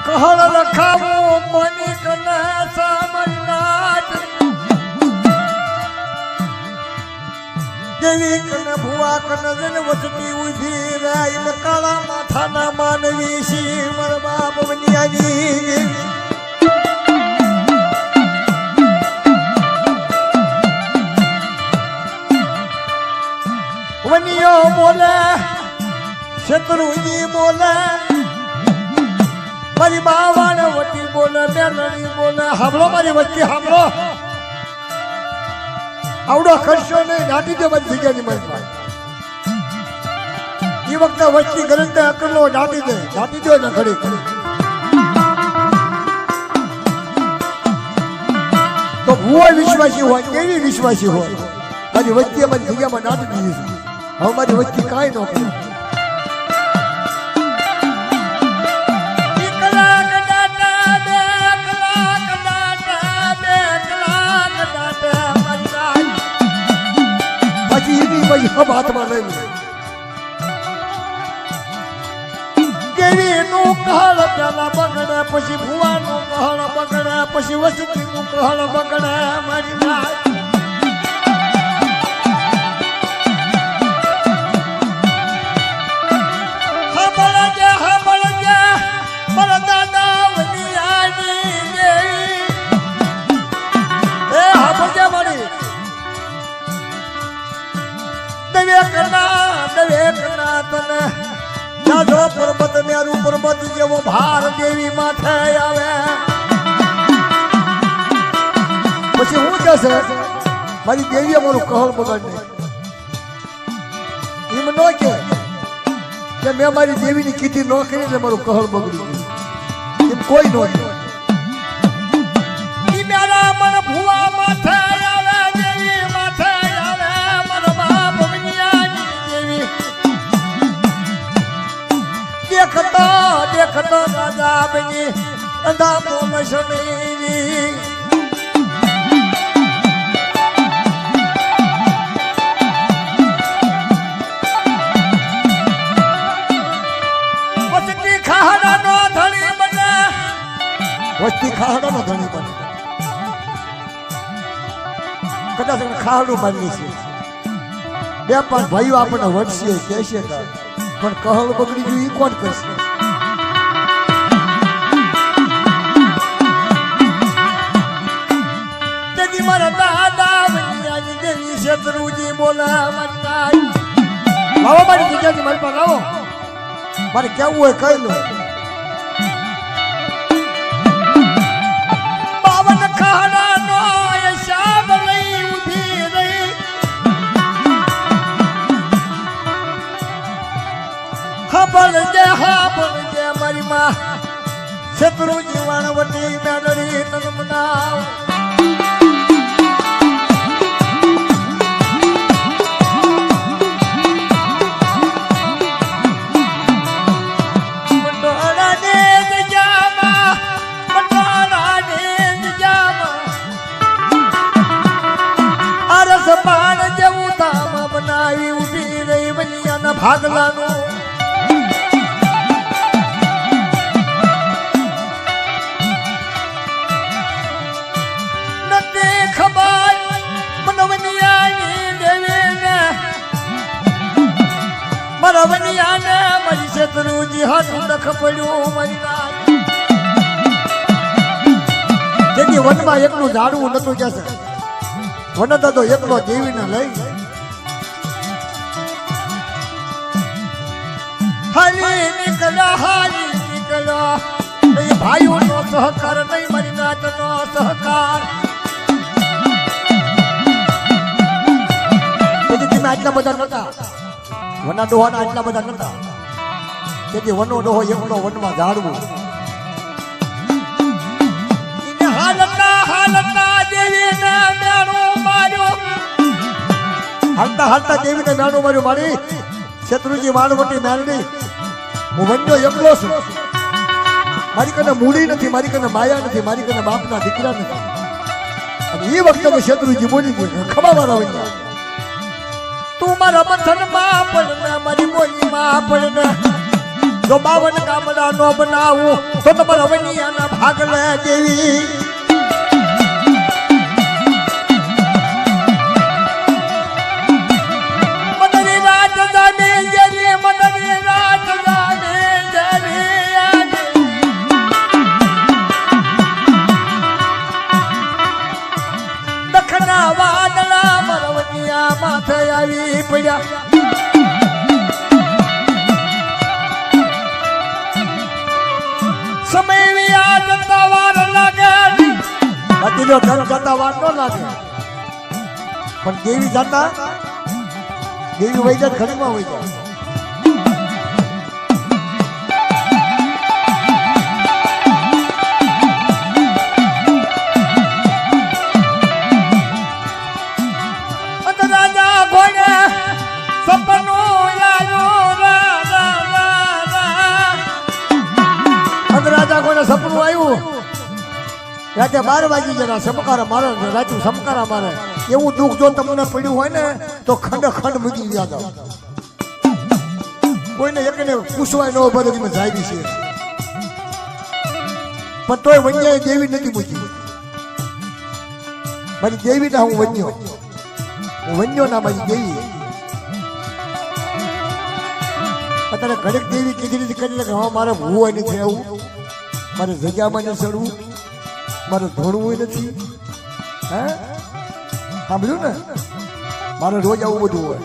કહળ લખાવું કોની કને સામનાથ દેવી કને ભુવા કને જન વસતી ઉભી રહી કાળા માથાના માનવી સી મર બાપ બનિયાની વનિયો બોલે શત્રુજી બોલે મારી બાવાને વટી બોલે મેલડી બોલે સાંભળો મારી વચ્ચે સાંભળો આવડો ખર્ચો નહીં નાટી દે બધી જગ્યાની મારી પાસે એ વખતે વચ્ચે ગરંતે અકલો નાટી દો ને ઘડી તો ભૂવો વિશ્વાસી હોય કેવી વિશ્વાસી હોય મારી વચ્ચે મારી જગ્યામાં નાટી દીધી હવે મારી વચ્ચે કાંઈ ન કરે હબ હાથમાં લઈ કેવીનું કહળ પેલા બગડે પછી ભુવાનું કહળ બગડે પછી વસતીનું કહળ બગડે મારી નાય મારા દાદા વનિયાની દેવી એ હાંભળજે મારી દવે કરના તને જાજો પર્વત મેરું પર્વત જેવો ભાર દેવી માથે આવે પછી હું કે છે મારી દેવીએ મારું કહળ બગાડ નહીં એમ ન કે મેં મારી દેવીની કીધી ન કરી એટલે મારું કહળ બગડી ગયું એમ કોઈ ન કે મારા મન ભુવા માથે આવે દેવી માથે આવે મારો બાપ દેખતો રાજા બની અંધા પોમશની વસ્તી ખાડાનો ધણી બને કદાચ ખાડું માની છે બે પાંચ ભાઈઓ આપણને વટશે કહેશે પણ કહળ બગડી ગયું એ કોણ કરશે મારા દાદા વનિયાની દેવી શત્રુજી બોલે લાવો મારી જગ્યાની મારી પાસે લાવો મારે કેવું હોય કહી લો બાવન ખાડાનો હિસાબ લઈ ઉભી રહી હાંભળજે મારી માં શત્રુજી વાણવટી મેળડી નર્મદા ભાગલાનું નથી ખબર મનવનિયાની દેવીને મારા વનિયાને મારી શત્રુજી હાથ નખ પડ્યું મારી નાય જેથી વનમાં એકલું ઝાડવું નતું જશે વન તો એકલો દેવીને લઈ હાલી નીકળો ભાઈઓનો સહકાર નહીં મારી નાચનો સહકાર તેથી આટલા બધા નતા વના ડોહાના આટલા બધા નતા તેથી વનો ડોહો એકલો વનમાં ઝાડવું હાલતા દેવીને મેણું માર્યું હાલતા દેવીને મેણું માર્યું મારી શત્રુજી વાણવટી મેળડી હું વન્યો એકલો છું મારી કને મૂડી નથી મારી કને માયા નથી મારી કને બાપના દીકરા નથી અને એ વખતે શત્રુજી બોલી ગયો ખબર મારા વન્યા તું મારા બંધનમાં પડને મારી બોલીમાં પડને જો 52 ગામડા નો બનાવું તો તમારા વનિયાના ભાગલે દેવી મદરી રાત જાને જરી મદરી રાત જાને જરી દખના વાદળા મરવનિયા માથે આવી પડ્યા ઘર જતા વાર ન લાગે પણ દેવી જતા દેવી વહી જાય ઘડીમાં વહી જાય રાજા ઘોડે સપનું આવ્યું રાતે 12 વાગી જરા સમકારા મારે રાતે સમકારા મારે એવું દુઃખ જો તમને પડ્યું હોય ને તો ખંડ ખંડ મૂકી ગયા જાવ કોઈને એકને પૂછવાય ન બધી મેં જાવી છે પણ તોય વન્યાએ દેવી નથી મૂકી મારી દેવી ના હું વન્યો ના મારી દેવી અત્યારે ઘડીક દેવી કીધી કરી કે હા મારે ભૂવા નથી આવું મારે જગ્યામાં નથી ચડવું મારે ધોળવું નથી હે સાંભળ્યું ને મારે રોજ આવું બધું હોય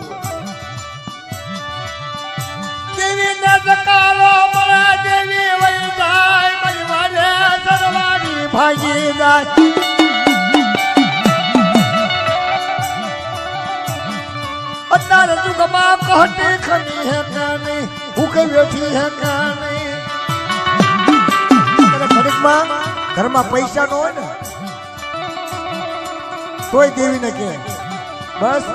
દેવી ને જકારો મારા દેવી વઈ જાય મારી મારે સરવાડી ભાગી જાય અત્યારે જુગમાં કહટી ખની હે કાની ભૂખે બેઠી હે કાની ઘડીકમાં ઘરમાં પૈસા ન હોય ને તોય દેવીને કે બસ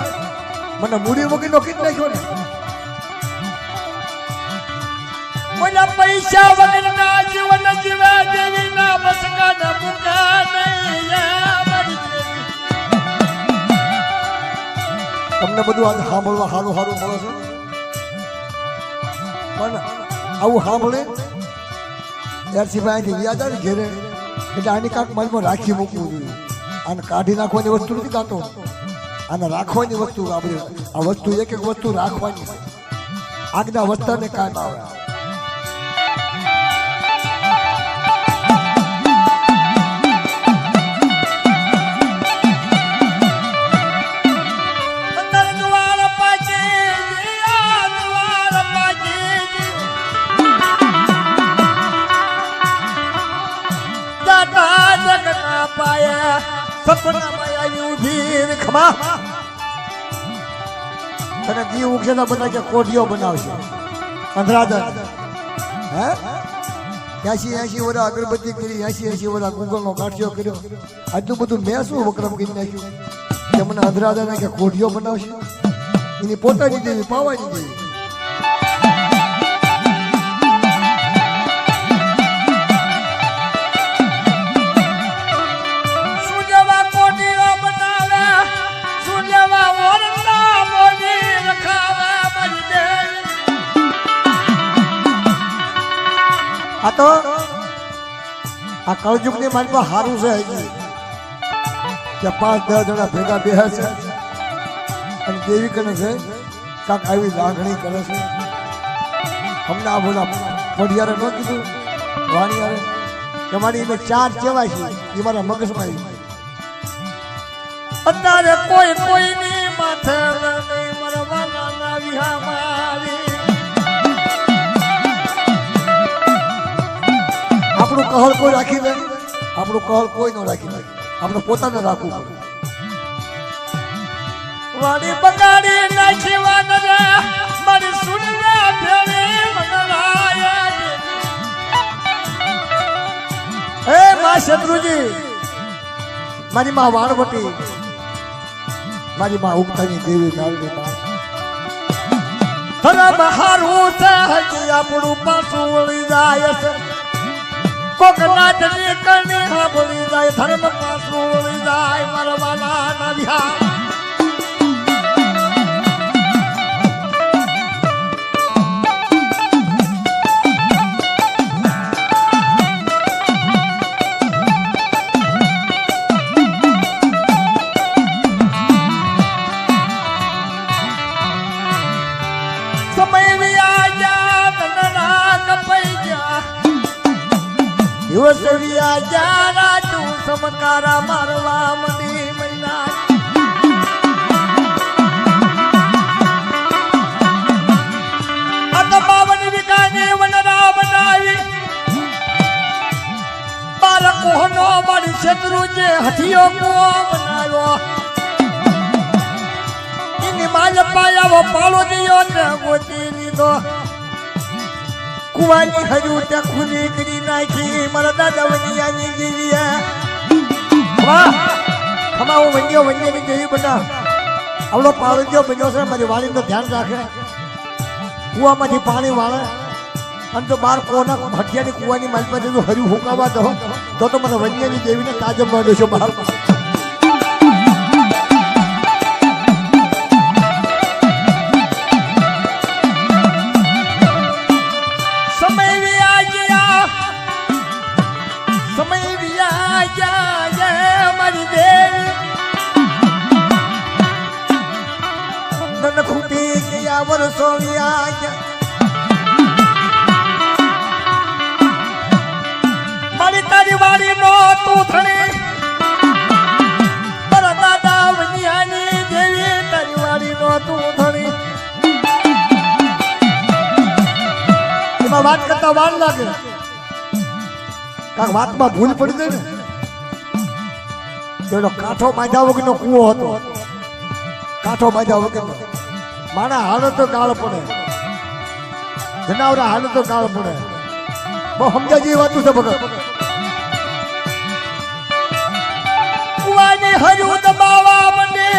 મને મૂડી વગરનો કીધ નાખ્યો ને મને પૈસા વગરના જીવન જીવે દેવી ના બસકા ના મુકા તમને બધું આજે સાંભળવા સારું સારું મળે છે પણ આવું સાંભળે ત્યારથી અહીંથી યાદ આવે ઘેરે એટલે આની કાંક મનમાં રાખી મૂકવું જોઈએ આને કાઢી નાખવાની વસ્તુ નથી કાંતો આને રાખવાની વસ્તુ આપણે આ વસ્તુ એક એક વસ્તુ રાખવાની આગના વસ્તાને કામ આવે સપનામાં આવી ઊભી ખમા તને દી ઉગેલા બના કે કોઢિયો બનાવશે અંધરાધન હે 80 વર્ષ અગરબત્તી કરી 80 વર્ષ ગૂગલનો કાઠિયો કર્યો આટલું બધું મેં શું વક્રમ કરી નાખ્યું કે મને અંધરાધન કે કોઢિયો બનાવશે એની પોતાની દેવી પાવાની દેવી આ તો આ કળયુગ ની મારી પાસે સારું છે હજી કે 5-10 જણા ભેગા બેહે છે અને દેવી કરે છે કાંક આવી લાગણી કરે છે અમને આ બોલા પઢિયારે ન કીધું વાણિયારે કે મારી એને 4 કહેવાય છે એ મારા મગજમાં આવી અત્યારે કોઈ કોઈની માથે નહીં મરવાના ના વિહા મારી આપણું કહલ કોઈ રાખી દે આપણું કહલ કોઈ ન રાખી દે આપણે પોતાને રાખવું પડે વાડી બગાડી નાખી વાનરે મારી સુનરા ફેરી મગલાય હે માં શત્રુજી મારી માં વાણવટી મારી માં ઉગતાની દેવી ડાળની માં ધર્મ હારું છે હજી આપણું પાછું વળી જાય છે કોકનાટ ની કણી સાંભળી જાય ધર્મ પાછું વળી જાય મરવાના ના વિહાર યુસવિયા જારા તું સમકારા મારવા મડી મૈના અત પાવન વિકાને વનરા બનાવી બાર કોહનો મારી શત્રુ જે હથિયો કુઓ બનાવ્યો ઇની માલ પાયાવો પાળો દિયો ને ગોતી લીધો કુવાની હજુ તે ખુલી કરી નાખી મારા દાદા વનિયાની જીવ્યા વાહ ખમા હું વન્યની જેવી બના આવડો પાળો બન્યો છે મારી વાલીનું ધ્યાન રાખે કુવામાંથી પાણી વાળે અને જો બાર કોના હઠિયાની કુવાની માલપાથી જો હર્યું હુકાવા દો તો મને વન્યની દેવીને તાજમ માં દેશો બહાર વર્ષો મારી તારી વાડી નો તું થણી તારા દાદા વનિયાની દેવી તારી વાડી નો તું થણી એમાં વાત કરતા વાર લાગે કાંક વાતમાં ભૂલ પડી જાય ને તેનો કાંઠો બાંધ્યા વગરનો કૂવો હતો કાંઠો બાંધ્યા વગરનો મારા હાલો તો ગાળ પડે જનાવરા હાલો તો ગાળ પડે બહુ સમજા જેવી વાતું છે ભગત કુવાની હજુ દબાવા મને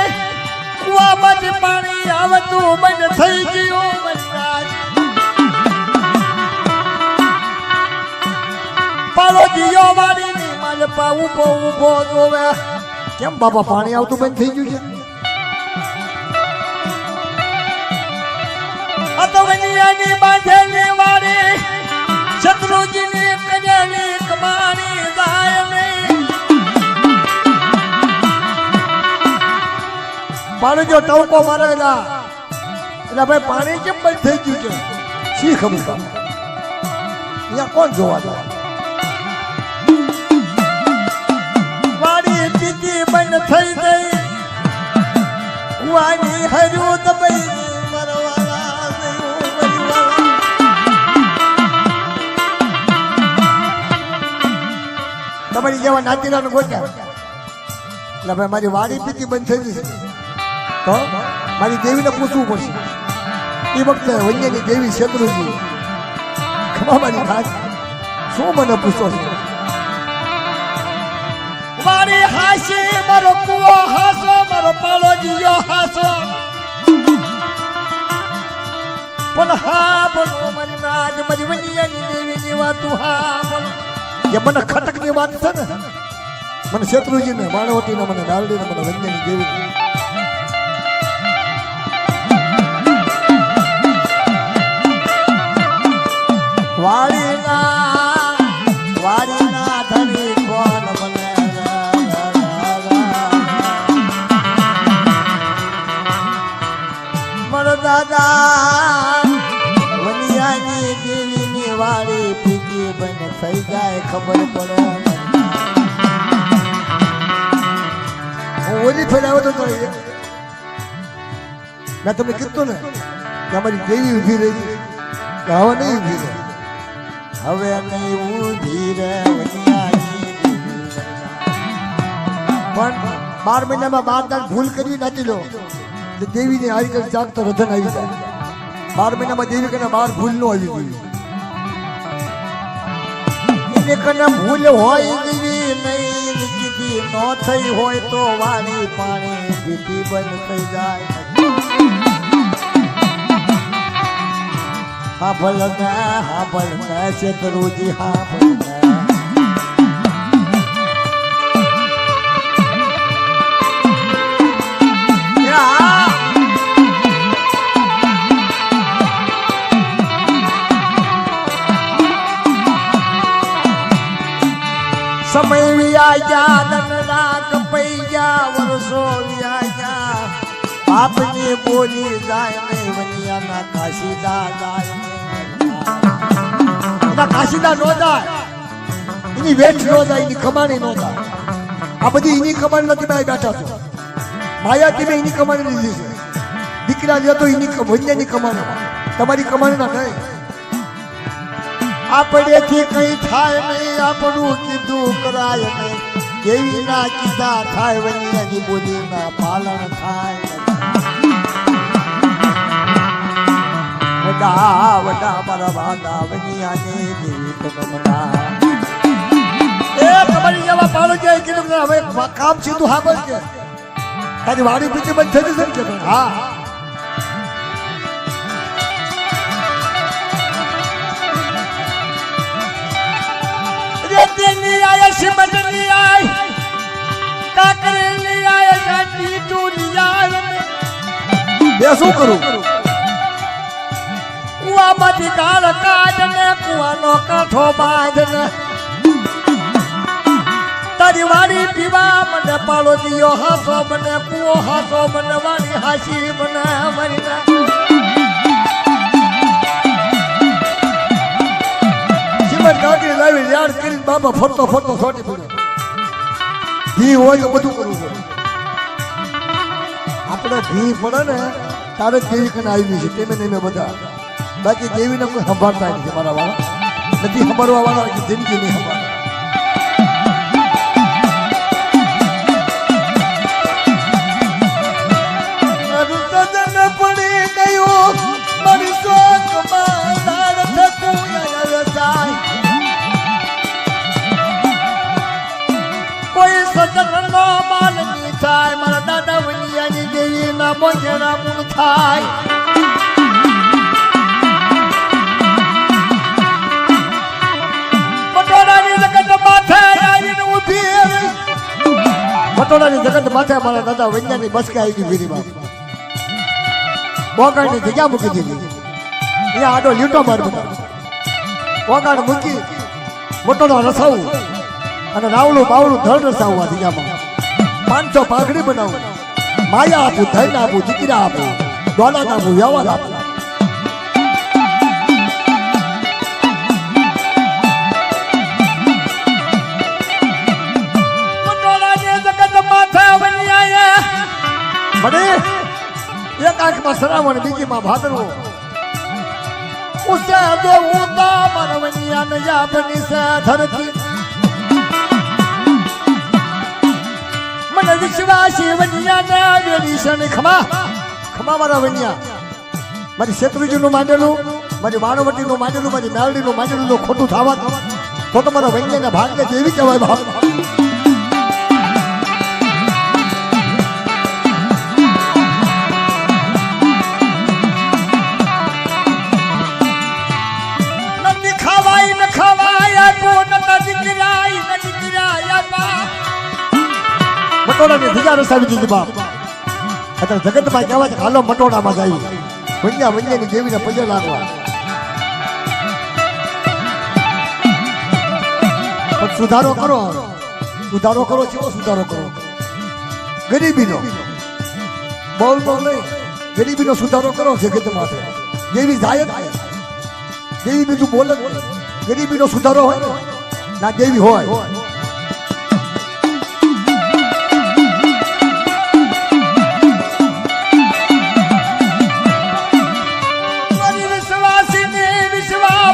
કુવામાંથી પાણી આવતું બંધ થઈ ગયું પાલો જીયો વાળી ની મારે પા ઉભો જોવે કેમ બાપા પાણી આવતું બંધ થઈ ગયું છે અતવનિયાની બાંધેલી વાળી શત્રુજીની કરેલી કમાણી જાય નહીં પાણી જો ટવકો મારેલા એટલે ભાઈ પાણી કેમ બંધ થઈ ગયું છે શી ખબર અહીંયા કોણ જોવા જાય વાળી પીતી બંધ થઈ ગઈ કુવાની હર્યું દબાઈ તમારી જેવા નાતીરાનું ગોત્યા એટલે ભાઈ મારી વાડી પીતી બંધ થઈ જશે તો મારી દેવીને પૂછવું પડશે એ વખતે વન્યની દેવી શત્રુજી ખમા મારી ખાસ શું મને પૂછો છો મારી હાસી મારો કુવો હાસો મારો પાલો જીયો હાસો પણ હા બોલો મારી નાજ મારી વન્યની દેવીની વાતું હા બોલો જે મને ખટકની વાત છે ને મને શત્રુજીને બાણવટીને મને ડાલડીને મને વન્યની દેવી વાડીના ધણી કોણ મને મારો દાદા વનિયાની દેવીની વાડી પીકી બને થઈ જાય ખબર પડે હું ઓલી ફેરાવ્યો તો મેં તમને કીધું ને કે અમારી દેવી ઊભી રહી કે હવે નહીં ઊભી રહે હવે નહીં ઊભી રહે પણ 12 મહિનામાં 12 દાન ભૂલ કરી નાખી લો દેવીને હારી કરી જાગતો રધન આવી જાય 12 મહિનામાં દેવી કને 12 ભૂલ નો આવી ગઈ એને કને ભૂલ હોય દેવી નહીં કીધી નો થઈ હોય તો વાણી પાણી પીતી બંધ થઈ જાય હા ભલ ને શત્રુજી હા ભલ ને સમય વ્યાજા દનડા કપૈયા વર્ષો વ્યાજા આપની બોલી જાય ને વનિયાના કાશીદા જાય કાશીદા નો જાય એની વેઠ ન જાય, એની કમાણી ન થાય. આ બધી એની કમાણી નથી. મેં બેઠા છો માયા તમે એની કમાણી લીધી છે. દીકરા લે તો એની વન્યાની કમાણી, તમારી કમાણી ના નહીં. આપણેથી કઈ થાય નહીં, આપણું કીધું કરાય નહીં. કેવી ના કીધા થાય, વન્યાની બોલી ના પાલન થાય. વડા વડા મારા વાદા વન્યાને દેવી તમના. એ તમારી જેવા પાડો જાય કે હવે કામ સીધું હા બસ કે તારી વાડી પીછી બંધ થઈ જશે કે હા. રેતીની આય સિમટની આય કાકરેની આય ગાંડી ટૂની આય. બે શું કરું? કુવામાંથી ગાળ કાઢને કુવાનો કાંઠો બાંધને તારી વાડી પીવા મને પાડો દિયો હાસો મને કુવો હાસો મને વાડી હાસી મને મરીને. સિમટ કાકરી લાવી યાર કરીને બાબા ફરતો ફરતો છોડી પડ્યો. ઘી હોય તો બધું કરવું પડે. આપણે ઘી પડે ને તારે દેવી કને આવી છે તેમે નહીં બધા. બાકી દેવીને કોઈ સંભાળતા નથી. મારા વાળા નથી સંભાળવા વાળા જિંદગી નહીં સંભાળે. કોઈ સજન નો માલ ની થાય, મારા દાદા વનિયાની દેવી ના મોજેરા મૂળ થાય. પટોળાની જગત માથે આવીને ઊભી રહી. પટોળાની જગત માથે મારા દાદા વનિયાની બસકા આવી ગઈ વીરીમાં. બોગાડની જગ્યા મૂકી દીધી. અહીંયા આડો લીટો માર બધા બોગાડ મૂકી મોટોનો રસાવું અને રાવલું બાવલું ધડ રસાવું. આ જગ્યામાં 500 પાઘડી બનાવું. માયા આપું, ધન આપું, દીકરા આપું, દોલત આપું, વ્યવહાર આપું. મને એક આંખમાં સરાવણ, બીજીમાં ભાદરવો. ઉસે દેવું દામન વનિયાને યાબની સે ધરતી. મને વિશ્વાસી વનિયાને આવેલી છે ને ખમા ખમા મારા વનિયા. મારી શેત્રુજીનું માંડેલું, મારી વાણવટીનું માંડેલું, મારી મેલડીનું માંડેલું ખોટું થવા તો મારા વનિયાના ભાગને જેવી કહેવાય ભાગ. મટોળાની ધજા રસાવી દીધી બાપ. અત્યારે જગતમાં કહેવાય છે હાલો મટોળામાં જ આવી. વન્યા વન્યાની દેવીને પગે લાગવા. પણ સુધારો કરો, સુધારો કરો. કેવો સુધારો કરો? ગરીબીનો બોલ બોલ નહીં, ગરીબીનો સુધારો કરો જગત માટે. દેવી જાય જ નહીં. દેવી બીજું બોલે જ નહીં. ગરીબીનો સુધારો હોય ને ના દેવી હોય.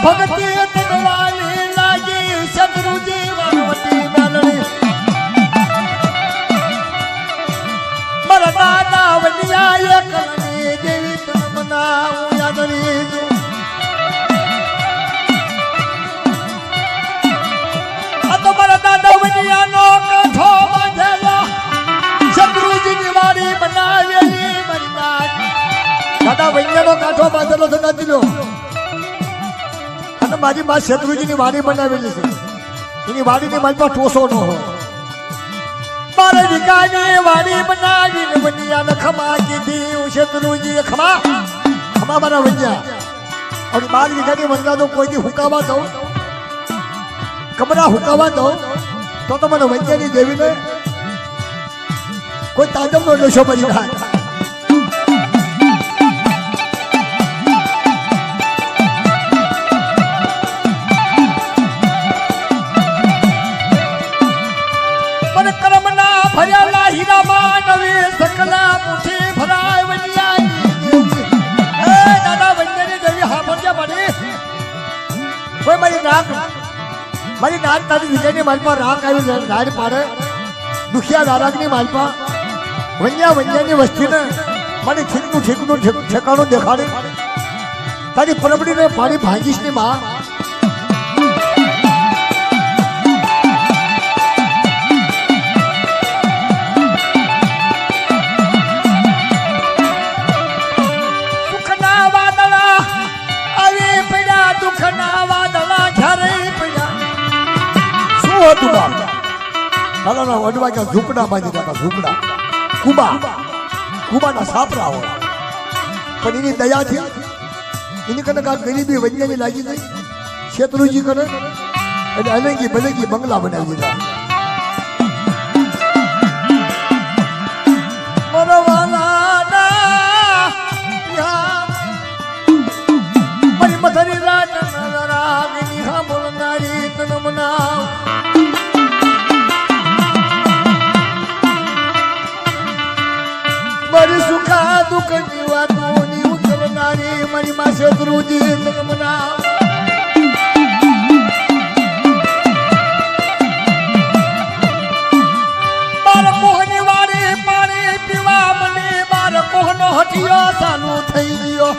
ભક્તિ તનવાલી લાગી શત્રુજી વાણવટી મેલડી. મારા દાદા વનિયા એકલની દેવી તમના હું યાદરી છું. આ તો મારા દાદા વનિયાનો કાંઠો બાંધેલો શત્રુજીની વાડી બનાવેલી મારી દાદા વનિયાનો કાંઠો બાંધેલો છે નદીનો. અને મારી માં શત્રુજીની વાડી બનાવેલી છે. એની વાડીની મારી પાસે ટોસો ન હોય. મારે વિકાની વાડી બનાવીને વનિયાને ખમા કીધી. હું શત્રુજી ખમા ખમા મારા વનિયા. અને 12 વીઘાની વંદા તો કોઈથી હુકાવા દઉં, કમરા હુકાવા દઉં તો મને વનિયાની દેવીને કોઈ તાજમનો નશો બની થાય. કોઈ મારી નાક તારી વિજયની માલપા રાગ આવી રાડ પાડે દુખિયા દારાગની માલપા વન્યાની વસ્તીને મારી ઠીકનું ઠેકાણું દેખાડે તારી પરબડીને પાણી ભાંગીશ ની માં વડવા ક્યાં ઝૂંપડા બાંધી હતા ઝૂંપડા કુબાના સાપરા હોય પણ એની દયાથી એની કને આ ગરીબી વૈજ્ઞાની લાગી ગઈ શેત્રુજી કરે એટલે અલંગી બલંગી બંગલા બનાવી દીધા મારી મથરી રાત બોલનારી તનમના મારી સુખા દુઃખની વાતોની ઉતરનારી મારી માં શત્રુજી તનમના મારા મોહની વાળી પાણી પીવા મને મારા મોહનો હટિયો ચાલુ થઈ ગયો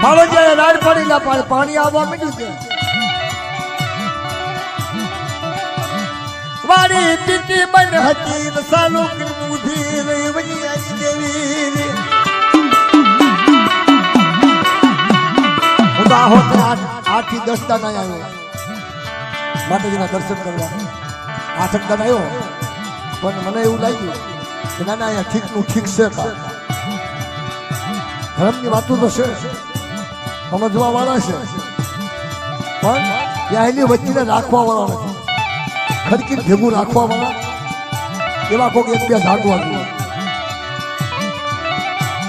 મારો જ્યારે રાડ પડીલા પાણી આવવા માંડ્યું છે વારી ટીટી બંધ હતી ને સાલું કરી ઉભી રહી વનિયાની દેવી હું તો આહોત 8 થી 10 દાન આવ્યો માતાજીના દર્શન કરવા 8 દાન આવ્યો પણ મને એવું લાગ્યું કે ના ના અહીંયા ઠીકનું ઠીક છે ધર્મની વાતો તો છે સમજવા વાળા છે પણ ત્યાંની વચ્ચેને રાખવા વાળા નથી ખડકી ભેગું રાખવા વાળા એવા કોઈક એક બે જાગવા જોઈએ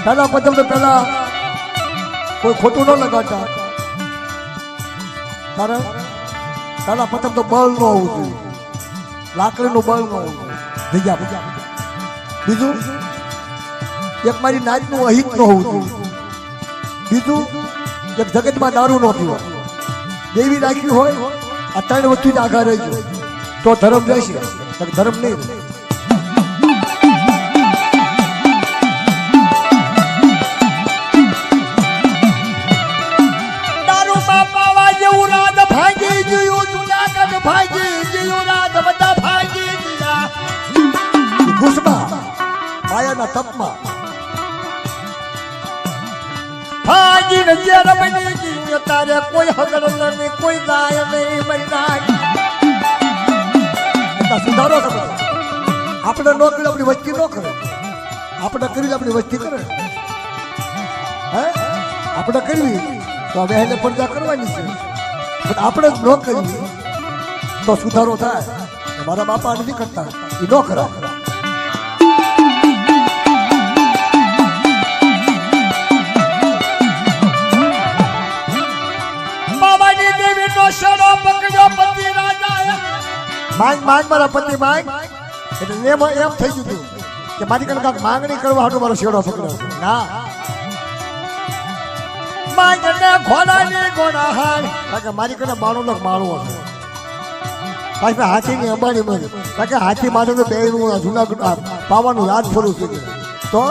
દાદા પદમ તો પેલા કોઈ ખોટું ન લગાડતા કારણ દાદા પદમ તો બળ ન હોવું જોઈએ લાકડીનું બળ ન હોવું જોઈએ બીજું એક મારી નાચનું અહિત ન હોવું જોઈએ બીજું એક જગતમાં દારૂ ન પીવો દેવી રાખ્યું હોય આ 3 વસ્તુ જ આઘા રહી ગયો તો ધર્મ રહેશે ધર્મ નહીં દારૂ બાપા જેવું રાત ભાગી ગયું જુનાગઢ ભાગી ગયું રાત બધા ભાગી ગયા ગુસ્સા માયાના તપમાં ભાગી ને જે રમણી ગયું તારે કોઈ હગર નહીં કોઈ ગાય નહીં મહિના સુધારો કરે આપણે ન કરી આપણી વસ્તી ન કરે આપણે કરી આપણી વસ્તી કરે હે આપણે કરવી તો વહેલે પડદા કરવાની છે પણ આપણે જ ન કરવી તો સુધારો થાય મારા બાપા નથી કરતા એ ન કરે બાબાની દેવી નો શરો પકડ્યો પતિ રાજા માંગ મારા પતિ માંગ એટલે એમ થઈ ગયું કે મારી કને કાંક માંગણી કરવા હાટો મારો શેડો પકડ્યો ના માંગ ને ઘોડાની ઘોડાહાર કે મારી કને 92 લાખ માળવો છે પાછા હાથીની અંબાણી માં કે હાથી માથે તો બેનું જૂનાગઢ પાવાનું રાજ ફરું છે તો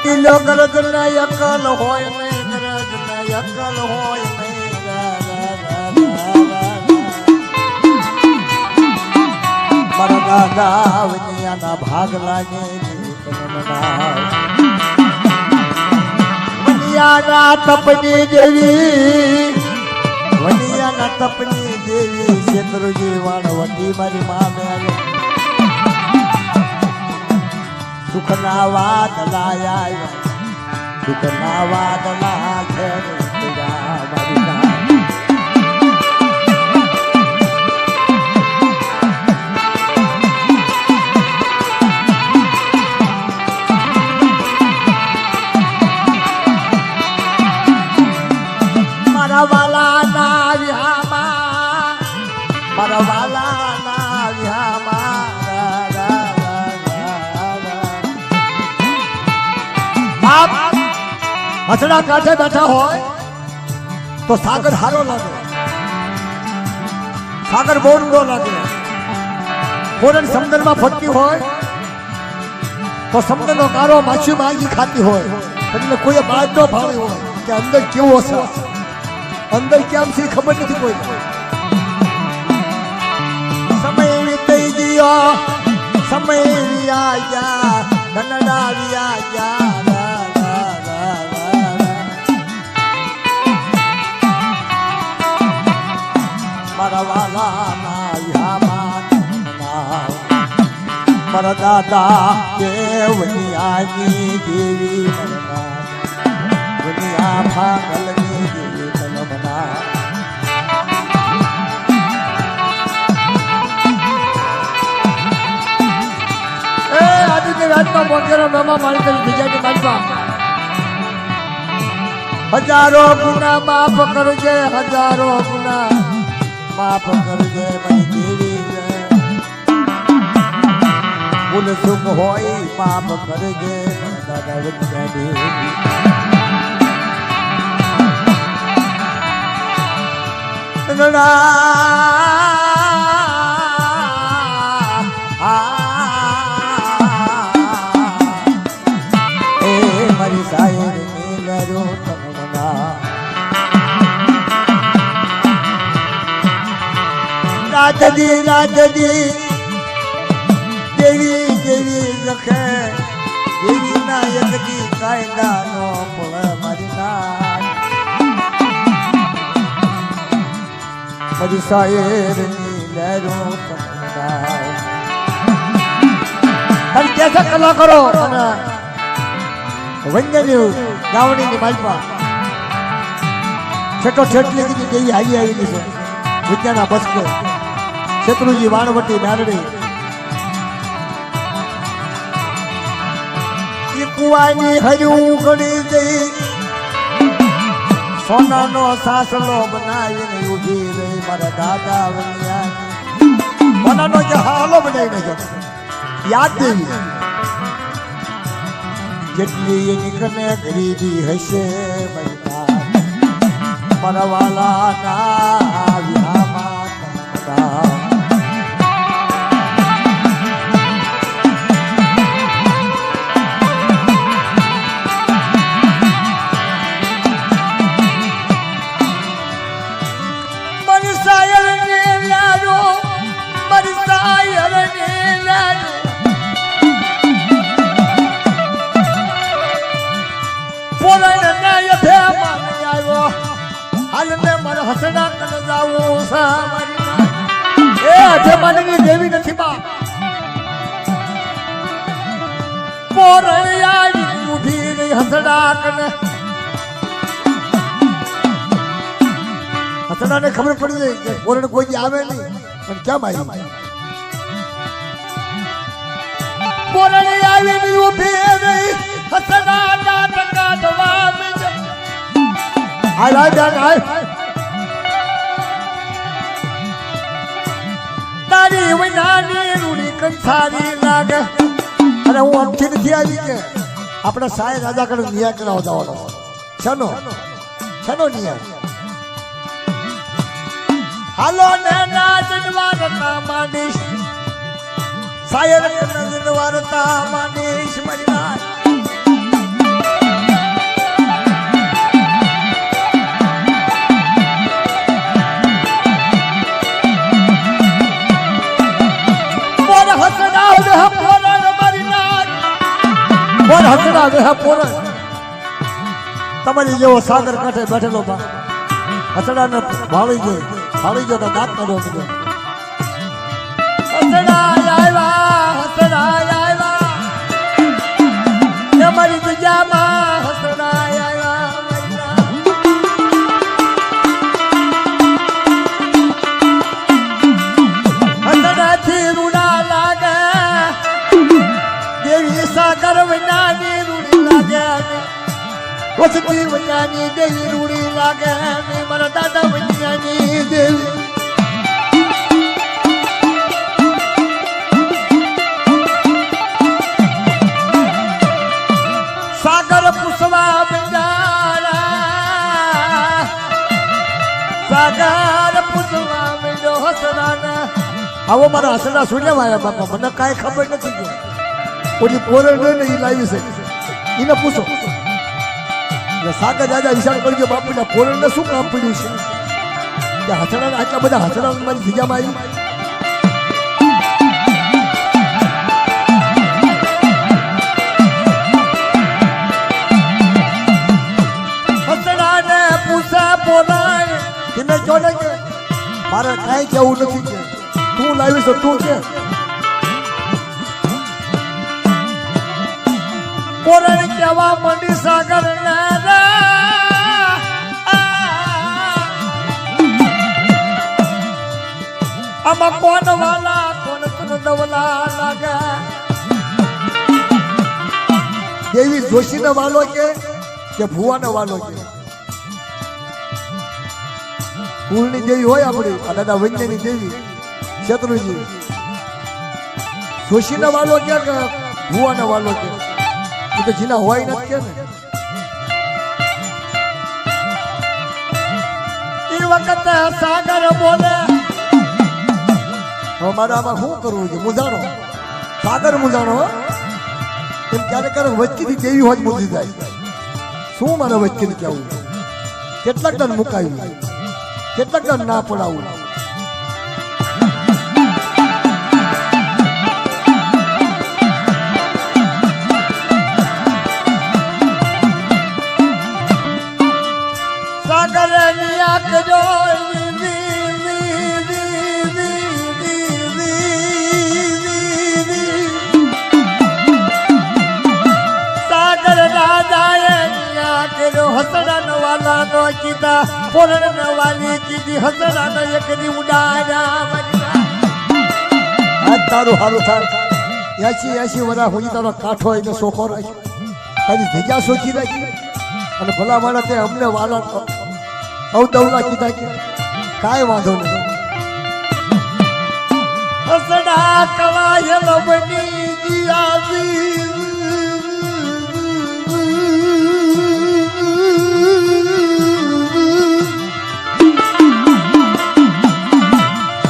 દિલો ગરજ ના અકલ હોય નહીં ગરજ ના અકલ હોય નહીં મારા દાદા વનિયાના ભાગ લાગે વનિયાના તપની દેવી વનિયાના તપની દેવી શેત્રુજી વાણવટી મારી માં મેલે સુખના વાદલા આવ્યા સુખના વાદલા મારા વાલા ના વિહામાં મારા વાલા ના વિહામાં હસડા કાંઠે બેઠા હોય તો સાગર હારો લાગે, સાગર બહુ ઊંડો લાગે. કોરડ સમુદ્રમાં ફરતી હોય તો સમુદ્રનો કારો માછી માંગી ખાતી હોય, એટલે કોઈ બાદ ન ભાળી હોય કે અંદર કેવો છે, અંદર કેમ છે ખબર નથી કોઈ. સમય વીતી ગયો, સમય વિયા ગયા, ધનડા વિયા ગયા. મારા વાલા ના યામાં મારા દાદા દેવનિયાની દેવી વનિયા ભાગલની દેવી તલમના. એ આદિત્ય રાજમાં પહોંચેલો મહેમાન મારી કરી બીજાની માલમાં હજારો ગુના માફ કરજે, હજારો ગુના માફ કરજે મારી દેવી. ભૂલ સુખ હોય માફ કરજે દાદા વચ્ચે દેવી. એ મારી સાહેબ નીલરો તમના રાજદી રાજદી દેવી દેવી લખે દેવી ના યજ્ઞી કાયદા નો ફળ મારી નાથ. મારી સાહેર ની લહેરો તમનાય. તારી કેસા કલા કરો અને વંજની ગાવડી ની માલપા છેટો છેટલી કીધી દેવી હાલી આવેલી છે. વિદ્યાના બસકે શત્રુજી વાણવટી નારડી કુવાની હર્યું ગણી જઈ સોનાનો સાસલો બનાવીને ઉભી રહી મારા દાદા વનિયાની. સોનાનો જે હાલો બનાવીને છે યાદ દેવી. જેટલી એની કને ગરીબી હશે મારા વાલા ના વ્યામાં હસડા કને જાવું એ આજે માનવી દેવી નથી બાપ. પોરણિયા ઉઠી રહી હસડા કને. હસડા ને ખબર પડી ગઈ કે પોરણ કોઈ આવે નહીં પણ કેમ આવી. પોરણી આવી ઉભી રહી હસડા ના ટકા દવા મિલ. હાય હાય હાય તારી વૈનાની રૂડી કંસારી લાગે. અને હું અમથી નથી આવી કે આપણે સાય રાજા કડે નિયા કરાવ જવાનો છનો છનો નિયા. હાલો ને ના જનવારતા માંડીશ, સાયર જનવારતા માંડીશ મારી નાથ. તમારી જેવો સાગર કાંઠે બેઠેલો બા હસડા ને ભાળી ગયો તો દાંત કાઢો કીધો. હસડા આવ્યા મારી જગ્યામાં હસડા આવ્યા. હસડાથી રૂડા લાગે દેવી સાગર વિનાની રૂડી લાગે. વસતી વૈયાની દેવી રૂડી લાગે મારા દાદા વૈયાની દેવી. સાગર પુષ્વા બજા આવો મારા હસડા સુન્યા આવ્યા બાપા મને કાંઈ ખબર નથી કે ઓલી પોરણ ને એ લાવી છે એને પૂછો એટલે સાગર દાદા વિચાર કરજો બાપુના પોરણ ને શું કામ પડ્યું છે કે હસડા આટલા બધા હસડા મારી જગ્યામાં આવ્યું તમે જો ને કે મારે કાંઈ કેવું નથી કે તું લાવી છો તું કે પોરણ કેવા મંડી સાગર આમાં કોણ વાલા કોણ તું દવલા લાગે દેવી જોશી ને વાલો કે ભુવા ને વાલો કે કુળની દેવી હોય આપણી આ દાદા વૈજ્ઞાની દેવી શત્રુજી જોશીના વાલો ક્યાં કે ભુવાના વાલો કે એ તો જીના હોય નથી કે ને એ વખતે સાગર બોલે હવે મારે આમાં શું કરવું છે મુજાણો સાગર મુજાણો એમ ક્યારેક ક્યારેક વચ્ચેથી દેવી હોય મૂકી જાય શું મારે વચ્ચેથી કહેવું કેટલાક ટન મુકાયું કેટલાક ટન ના પડાવું સાગર નિયાક જો સાગર દાદાએ નિયાક જો હસડા નવાલા નો કીધા પોરણ નવાલી કીધી હસડા નો એક દી ઉડાડ્યા આજ તારું હારું થાય 80 વર્ષ હોઈ તારો કાઠો એને સોખો રાખ્યો તારી જગ્યા સોચી રાખી અને ભલા માણસ તે અમને વાલા અવદવલા કીધા કે કાંઈ વાંધો નહીં હસડા કવાયલ બની જીયાવી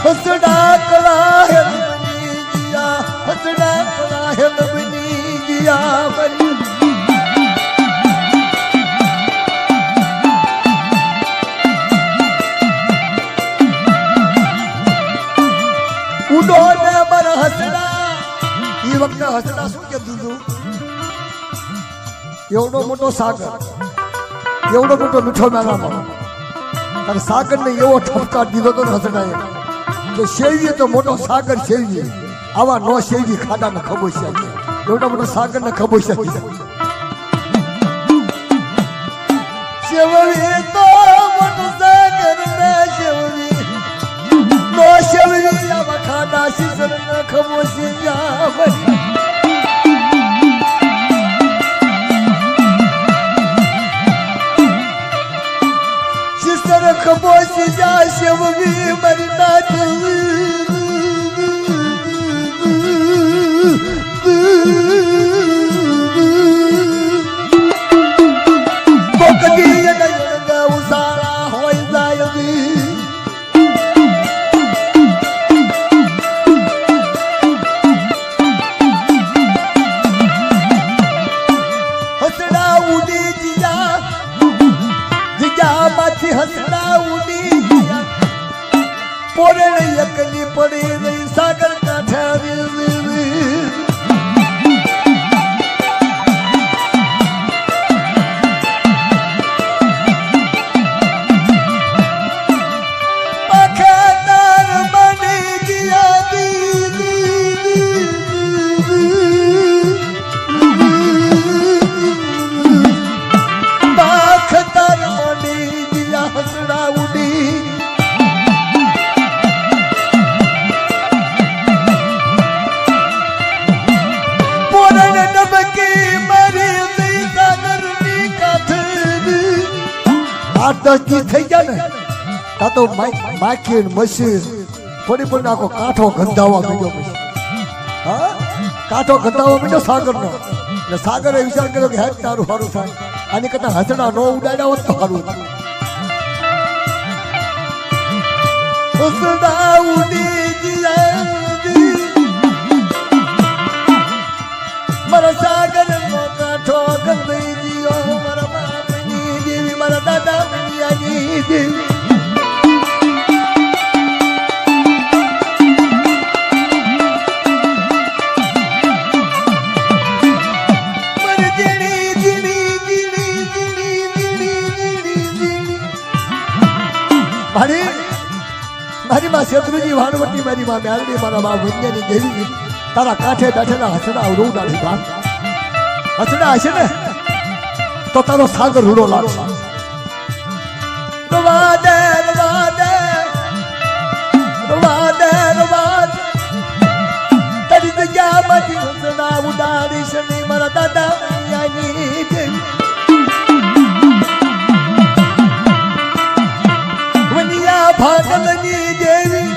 હસડા કવાયલ બની જીયા હસડા કવાયલ બની જીયા બની ઉડોને બર હસડા એ વખતે હસડા શું કહેતું હતું એવડો મોટો સાગર એવડો મોટો મીઠો મેળામાં અને સાગરને એવો ઠપકાર દીધો હતો ને હસડાએ કે શેવીએ તો મોટો સાગર શેવીએ આવા નો શેવી ખાડાને ખબોચ્યા એવડો મોટો સાગરને ખબોચ્યા શેવવી તો મોટો સાગર ને શેવવી નો શેવવી આવા ખાડા શીસર ને ખબોચ્યા શીસર ખબોચ્યા શેવવી મરી નાથ હસડા ઉડી પોરણ એકલી પડી રહી સાગર કાંઠે હસડા ઉડી પોરણ નમકી મારી સાગરની કાંઠે આ દસથી થઈ ગયા ને તા તો માખી મસી થોડી આખો કાંઠો ગંધાવા માંડ્યો પછી હા કાંઠો ગંધાવા માંડ્યો સાગરનો એટલે સાગરે વિચાર કર્યો કે હેડ તારું સારું થાય આની કરતા હસડા નો ઉડાડ્યા હોત તો સારું હસડા ઉડી ગયા માં શેત્રુજી વાણવટી મારી માં મ્યારડી મારા બા વન્યની દેવી તારા કાંઠે બેઠેલા હસડા રૂડાની વાત હસડા હશે ને તો તારો સાગર રૂડો લાગશે રવાદે રવાદે રવાદે રવાદ તારી જગ્યામાંથી હસડા ઉડાડીશ ને મારા દાદા વન્યાની દેવી વનિયા ભાગલની દેવી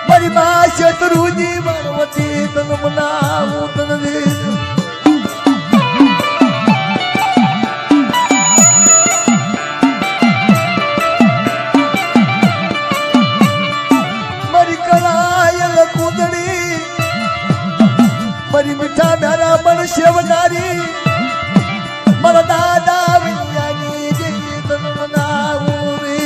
મારી માં શત્રુજી વાણવટી તન મનાવું તન મારી કળાયલ કુંદડી મારી મીઠા મ્યારા પણ સેવનારી મારા દાદા વિદ્યાની દેવી તન મનાવું રે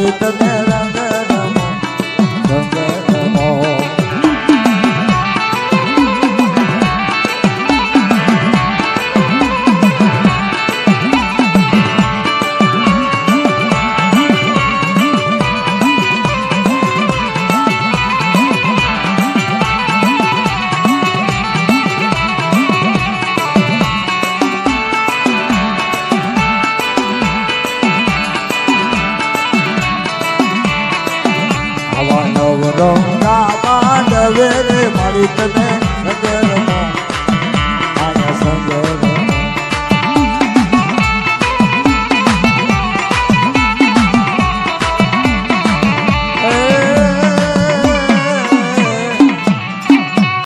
Thank you.